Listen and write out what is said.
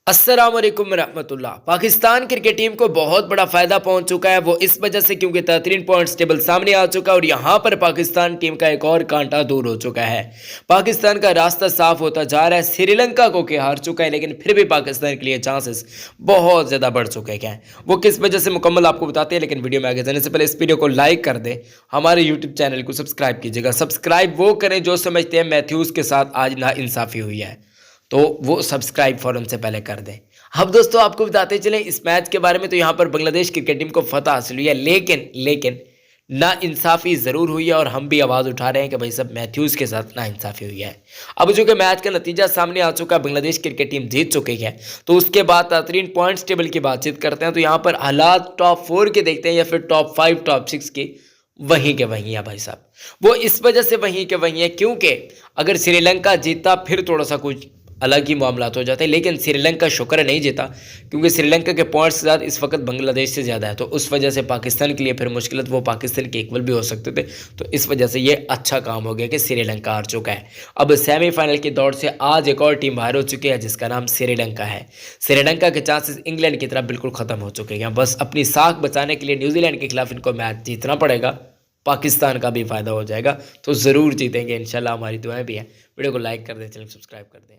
अस्सलाम वालेकुम रहमतुल्लाह। पाकिस्तान क्रिकेट टीम को बहुत बड़ा फायदा पहुंच चुका है, वो इस वजह से क्योंकि 13 पॉइंट्स टेबल सामने आ चुका है और यहां पर पाकिस्तान टीम का एक और कांटा दूर हो चुका है। पाकिस्तान का रास्ता साफ होता जा रहा है। श्रीलंका को के हार चुका है, लेकिन फिर भी पाकिस्तान के लिए चांसेस बहुत ज़्यादा बढ़ चुके हैं। वो किस वजह से मुकम्मल आपको बताते हैं, लेकिन वीडियो में आगे जाने से पहले इस वीडियो को लाइक कर दें, हमारे यूट्यूब चैनल को सब्सक्राइब कीजिएगा। सब्सक्राइब वो करें जो समझते हैं मैथ्यूज़ के साथ आज नाइंसाफ़ी हुई है, तो वो सब्सक्राइब फ़ौरन से पहले कर दें। अब दोस्तों आपको बताते चलें इस मैच के बारे में, तो यहाँ पर बांग्लादेश क्रिकेट टीम को फतह हासिल हुई है, लेकिन नाइंसाफ़ी ज़रूर हुई है और हम भी आवाज़ उठा रहे हैं कि भाई सब मैथ्यूज़ के साथ नाइंसाफ़ी हुई है। अब जो कि मैच का नतीजा सामने आ चुका है, बांग्लादेश क्रिकेट टीम जीत चुकी है, तो उसके बाद 13 पॉइंट्स टेबल की बातचीत करते हैं। तो यहाँ पर हालात टॉप 4 के देखते हैं या फिर टॉप 5 टॉप 6 के वहीं के वहीं है भाई साहब। वो इस वजह से वहीं के वहीं है क्योंकि अगर श्रीलंका जीता फिर थोड़ा सा कुछ अलग ही मामला हो जाते हैं, लेकिन श्रीलंका शुक्र है नहीं जीता, क्योंकि श्रीलंका के पॉइंट्स के साथ इस वक्त बांग्लादेश से ज़्यादा है, तो उस वजह से पाकिस्तान के लिए फिर मुश्किल, वो पाकिस्तान के इक्वल भी हो सकते थे। तो इस वजह से ये अच्छा काम हो गया कि श्रीलंका हार चुका है। अब सेमीफाइनल की दौड़ से आज एक और टीम बाहर हो चुकी है जिसका नाम श्रीलंका है। श्रीलंका के चांसेस इंग्लैंड की तरह बिल्कुल ख़त्म हो चुके हैं। बस अपनी साख बचाने के लिए न्यूजीलैंड के खिलाफ इनको मैच जीतना पड़ेगा, पाकिस्तान का भी फ़ायदा हो जाएगा, तो ज़रूर जीतेंगे इंशाल्लाह, हमारी दुआएं भी हैं। वीडियो को लाइक कर दें, चैनल सब्सक्राइब कर दें।